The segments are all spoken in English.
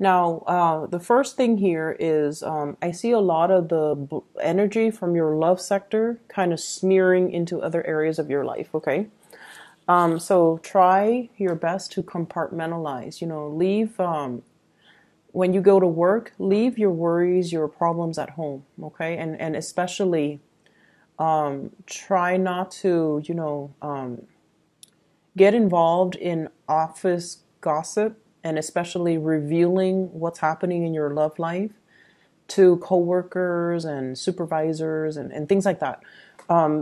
Now, the first thing here is I see a lot of the energy from your love sector kind of smearing into other areas of your life, okay? So try your best to compartmentalize, leave, when you go to work, leave your worries, your problems at home, okay? And especially try not to, get involved in office gossip and especially revealing what's happening in your love life to coworkers and supervisors and things like that.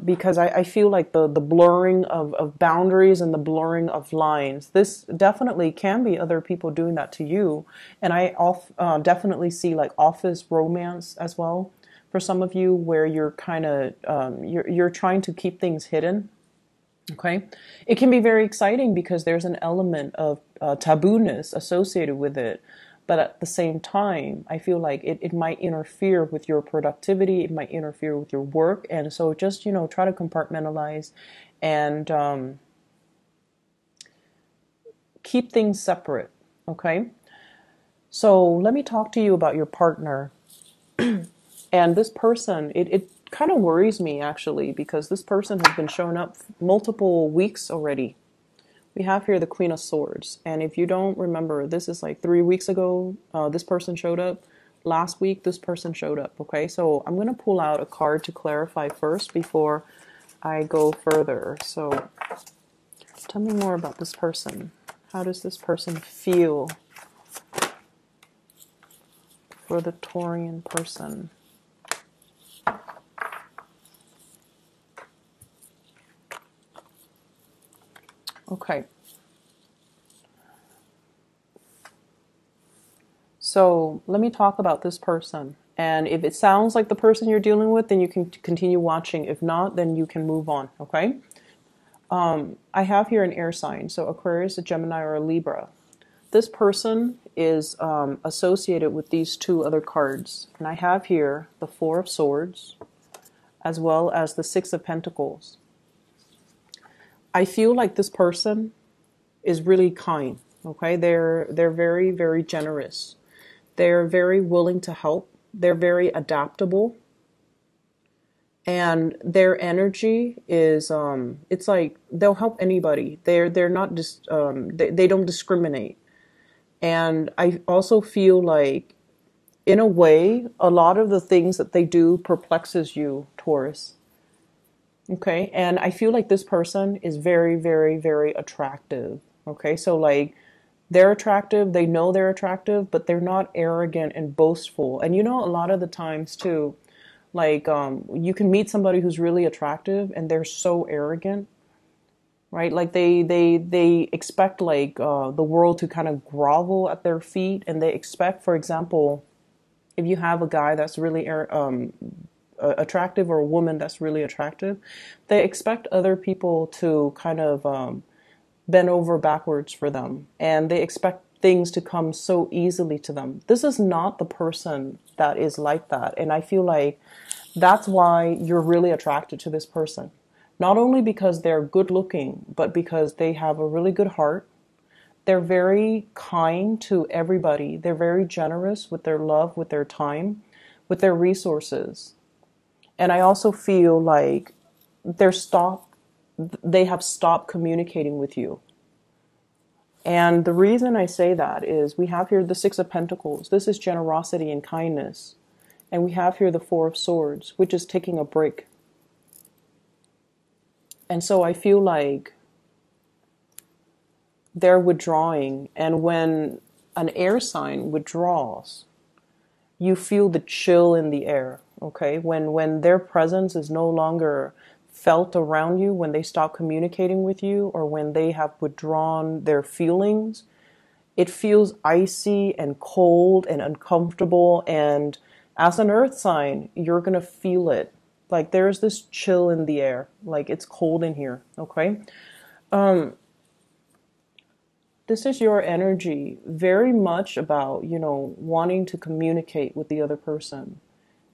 Because I feel like the blurring of boundaries and the blurring of lines, this definitely can be other people doing that to you. And I definitely see like office romance as well for some of you, where you're kind of, you're trying to keep things hidden. Okay. It can be very exciting because there's an element of tabooness associated with it. But at the same time, I feel like it might interfere with your productivity. It might interfere with your work. And so just, try to compartmentalize and keep things separate. Okay. So let me talk to you about your partner. And this person, it kind of worries me actually, because this person has been showing up multiple weeks already. We have here the Queen of Swords. And if you don't remember, this is like 3 weeks ago, this person showed up. Last week, this person showed up, okay? So I'm going to pull out a card to clarify first before I go further. So tell me more about this person. How does this person feel for the Taurian person? Okay. So let me talk about this person. And if it sounds like the person you're dealing with, then you can continue watching. If not, then you can move on, okay? I have here an air sign, so Aquarius, a Gemini, or a Libra. This person is associated with these two other cards. And I have here the Four of Swords, as well as the Six of Pentacles. I feel like this person is really kind, okay? They're very, very generous. They're very willing to help. They're very adaptable. And their energy is, it's like they'll help anybody. They're not just, they don't discriminate. And I also feel like, in a way, a lot of the things that they do perplexes you, Taurus. Okay, and I feel like this person is very, very, very attractive. Okay, so like they're attractive, they know they're attractive, but they're not arrogant and boastful. And a lot of the times too, like you can meet somebody who's really attractive and they're so arrogant, right? Like they expect like the world to kind of grovel at their feet, and they expect, for example, if you have a guy that's really attractive, or a woman that's really attractive, they expect other people to kind of bend over backwards for them, and they expect things to come so easily to them. This is not the person that is like that, and I feel like that's why you're really attracted to this person. Not only because they're good looking, but because they have a really good heart. They're very kind to everybody. They're very generous with their love, with their time, with their resources. And I also feel like they have stopped communicating with you. And the reason I say that is we have here the Six of Pentacles. This is generosity and kindness. And we have here the Four of Swords, which is taking a break. And so I feel like they're withdrawing. And when an air sign withdraws, you feel the chill in the air. Okay, when their presence is no longer felt around you, when they stop communicating with you, or when they have withdrawn their feelings, it feels icy and cold and uncomfortable. And as an earth sign, you're going to feel it. Like there's this chill in the air, like it's cold in here. Okay. This is your energy, very much about, wanting to communicate with the other person.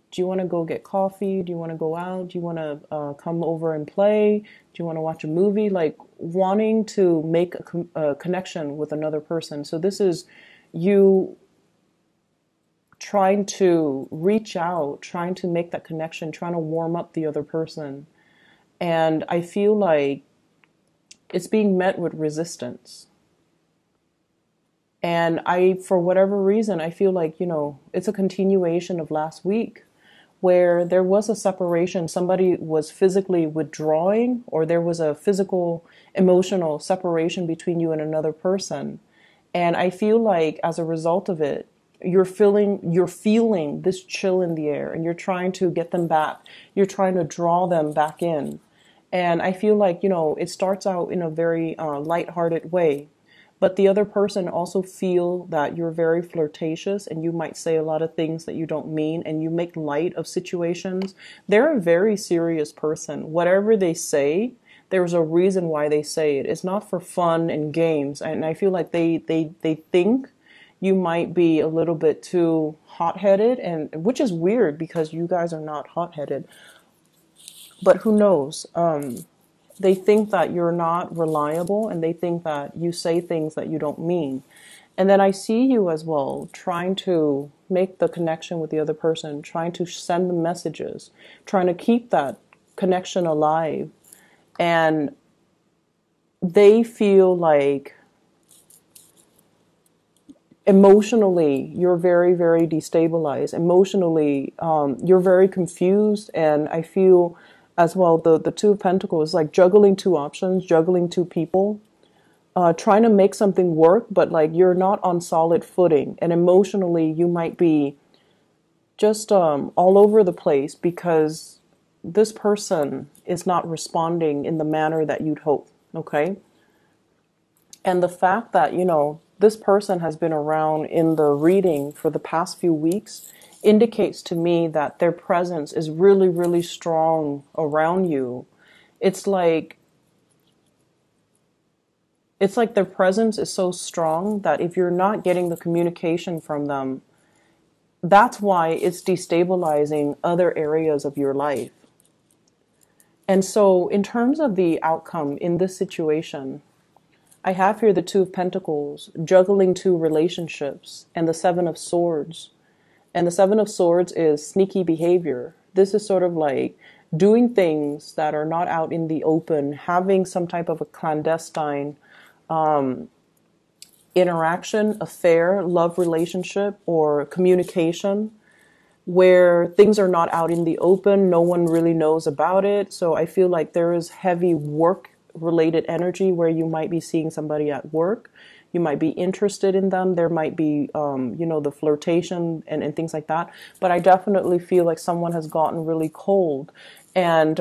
Do you want to go get coffee? Do you want to go out? Do you want to come over and play? Do you want to watch a movie? Like wanting to make a connection with another person. So this is you trying to reach out, trying to make that connection, trying to warm up the other person. And I feel like it's being met with resistance. And for whatever reason, I feel like, it's a continuation of last week where there was a separation. Somebody was physically withdrawing, or there was a physical, emotional separation between you and another person. And I feel like as a result of it, you're feeling this chill in the air, and you're trying to get them back. You're trying to draw them back in. And I feel like, it starts out in a very lighthearted way. But the other person also feel that you're very flirtatious, and you might say a lot of things that you don't mean, and you make light of situations. They're a very serious person. Whatever they say, there's a reason why they say it. It's not for fun and games. And I feel like they think you might be a little bit too hot-headed, and which is weird because you guys are not hot-headed. But who knows? They think that you're not reliable, and they think that you say things that you don't mean. And then I see you as well trying to make the connection with the other person, trying to send the messages, trying to keep that connection alive. And they feel like emotionally you're very, very destabilized. Emotionally, you're very confused. And I feel as well, the Two of Pentacles, like juggling two options, juggling two people, trying to make something work, but like you're not on solid footing. And emotionally, you might be just all over the place because this person is not responding in the manner that you'd hope, okay? And the fact that, this person has been around in the reading for the past few weeks indicates to me that their presence is really, really strong around you. It's like their presence is so strong that if you're not getting the communication from them, that's why it's destabilizing other areas of your life. And so in terms of the outcome in this situation, I have here the Two of Pentacles, juggling two relationships, and the Seven of Swords. And the Seven of Swords is sneaky behavior. This is sort of like doing things that are not out in the open, having some type of a clandestine interaction, affair, love relationship, or communication where things are not out in the open. No one really knows about it. So I feel like there is heavy work-related energy where you might be seeing somebody at work. You might be interested in them. There might be, the flirtation and things like that. But I definitely feel like someone has gotten really cold. And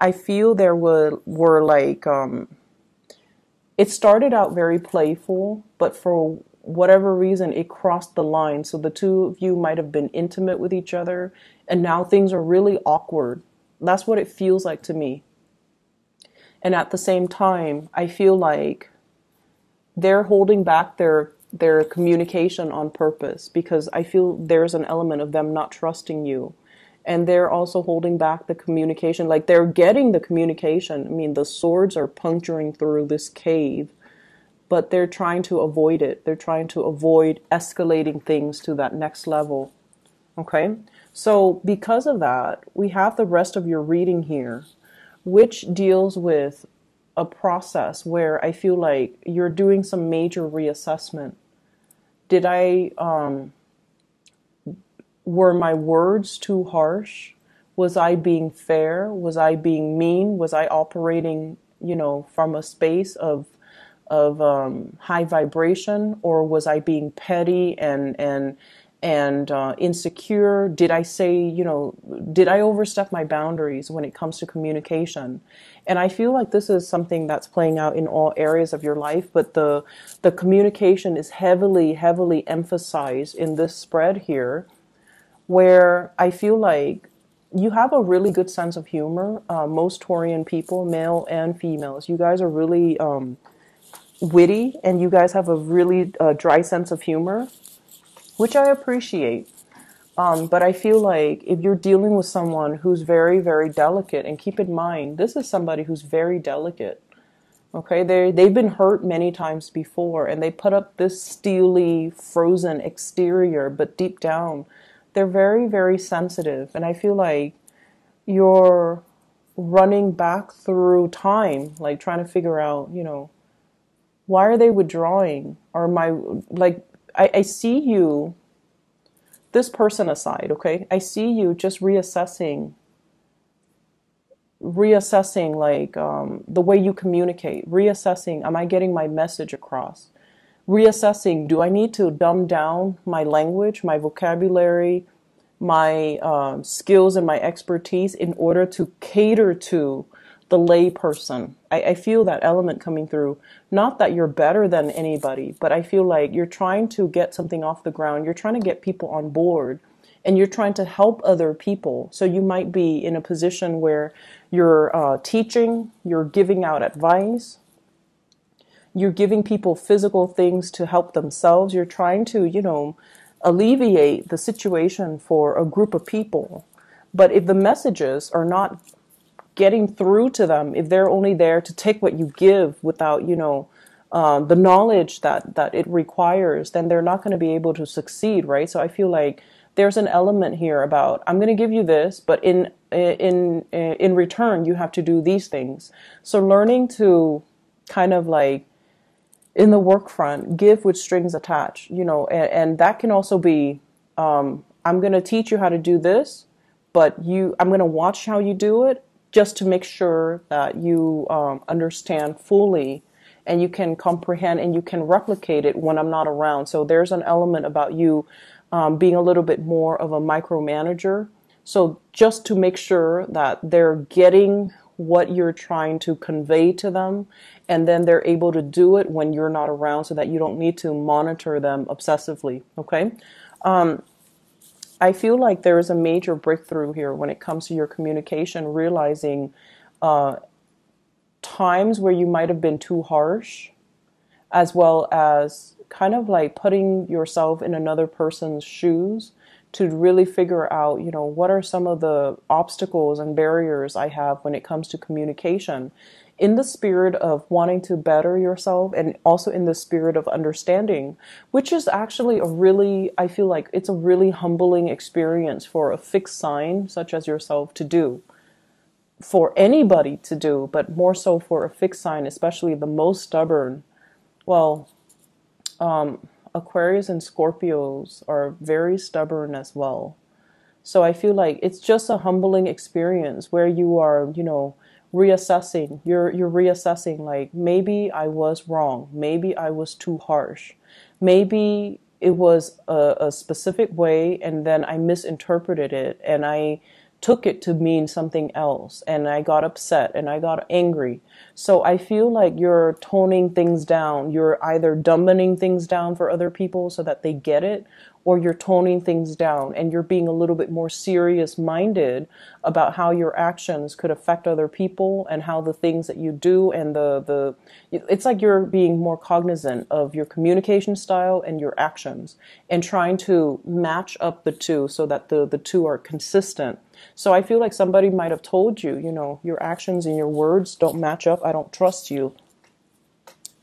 I feel there were like, it started out very playful, but for whatever reason, it crossed the line. So the two of you might have been intimate with each other, and now things are really awkward. That's what it feels like to me. And at the same time, I feel like they're holding back their communication on purpose, because I feel there's an element of them not trusting you. And they're also holding back the communication. Like they're getting the communication. I mean, the swords are puncturing through this cave, but they're trying to avoid it. They're trying to avoid escalating things to that next level. Okay? So because of that, we have the rest of your reading here, which deals with a process where I feel like you're doing some major reassessment. Were my words too harsh? Was I being fair? Was I being mean? Was I operating, from a space of high vibration, or was I being petty and insecure? Did I say, did I overstep my boundaries when it comes to communication? And I feel like this is something that's playing out in all areas of your life, but the communication is heavily, heavily emphasized in this spread here, where I feel like you have a really good sense of humor. Most Taurian people, male and females, you guys are really witty, and you guys have a really dry sense of humor, which I appreciate. But I feel like if you're dealing with someone who's very, very delicate, and keep in mind, this is somebody who's very delicate. Okay, they've been hurt many times before, and they put up this steely, frozen exterior, but deep down, they're very, very sensitive. And I feel like you're running back through time, like trying to figure out, why are they withdrawing? Or I see you, this person aside, okay? I see you just reassessing like the way you communicate, reassessing, am I getting my message across? Reassessing, do I need to dumb down my language, my vocabulary, my skills and my expertise in order to cater to the lay person? I feel that element coming through. Not that you're better than anybody, but I feel like you're trying to get something off the ground. You're trying to get people on board, and you're trying to help other people. So you might be in a position where you're teaching, you're giving out advice, you're giving people physical things to help themselves. You're trying to, alleviate the situation for a group of people. But if the messages are not getting through to them, if they're only there to take what you give without, the knowledge that it requires, then they're not going to be able to succeed, right? So I feel like there's an element here about, I'm going to give you this, but in return, you have to do these things. So learning to kind of like, in the work front, give with strings attached, and that can also be, I'm going to teach you how to do this, but I'm going to watch how you do it just to make sure that you understand fully and you can comprehend and you can replicate it when I'm not around. So there's an element about you being a little bit more of a micromanager. So just to make sure that they're getting what you're trying to convey to them, and then they're able to do it when you're not around so that you don't need to monitor them obsessively, okay? I feel like there is a major breakthrough here when it comes to your communication, realizing times where you might have been too harsh, as well as kind of like putting yourself in another person's shoes to really figure out, what are some of the obstacles and barriers I have when it comes to communication, in the spirit of wanting to better yourself and also in the spirit of understanding, which is actually I feel like it's a really humbling experience for a fixed sign such as yourself to do, for anybody to do, but more so for a fixed sign, especially the most stubborn. Well, Aquarius and Scorpios are very stubborn as well. So I feel like it's just a humbling experience where you are, reassessing. You're reassessing, like, maybe I was wrong. Maybe I was too harsh. Maybe it was a specific way and then I misinterpreted it and I took it to mean something else and I got upset and I got angry. So I feel like you're toning things down. You're either dumbing things down for other people so that they get it, or you're toning things down and you're being a little bit more serious minded about how your actions could affect other people and how the things that you do and it's like you're being more cognizant of your communication style and your actions and trying to match up the two so that the two are consistent. So I feel like somebody might have told you, your actions and your words don't match up. I don't trust you.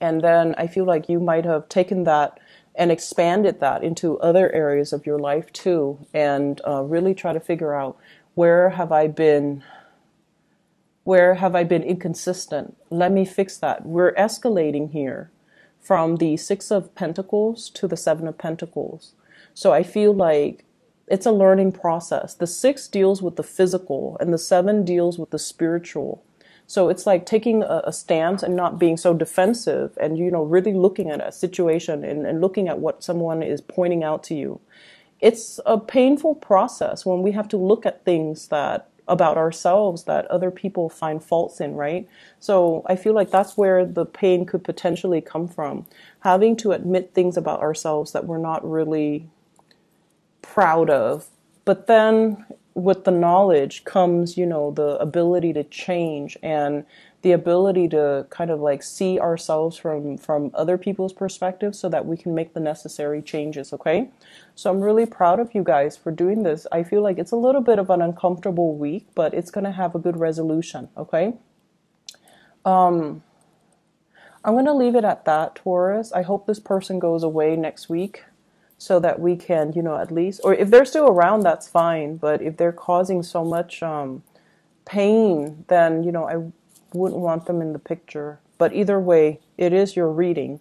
And then I feel like you might have taken that and expanded that into other areas of your life too, and really try to figure out where have I been inconsistent? Let me fix that. We're escalating here from the Six of Pentacles to the Seven of Pentacles. So I feel like it's a learning process. The Six deals with the physical and the Seven deals with the spiritual. So it's like taking a stance and not being so defensive and, really looking at a situation and looking at what someone is pointing out to you. It's a painful process when we have to look at things about ourselves that other people find faults in, right? So I feel like that's where the pain could potentially come from. Having to admit things about ourselves that we're not really proud of. But then with the knowledge comes, the ability to change and the ability to kind of like see ourselves from other people's perspectives so that we can make the necessary changes, okay? So I'm really proud of you guys for doing this. I feel like it's a little bit of an uncomfortable week, but it's going to have a good resolution, okay? I'm going to leave it at that, Taurus. I hope this person goes away next week so that we can, at least, or if they're still around, that's fine. But if they're causing so much pain, then, I wouldn't want them in the picture. But either way, it is your reading.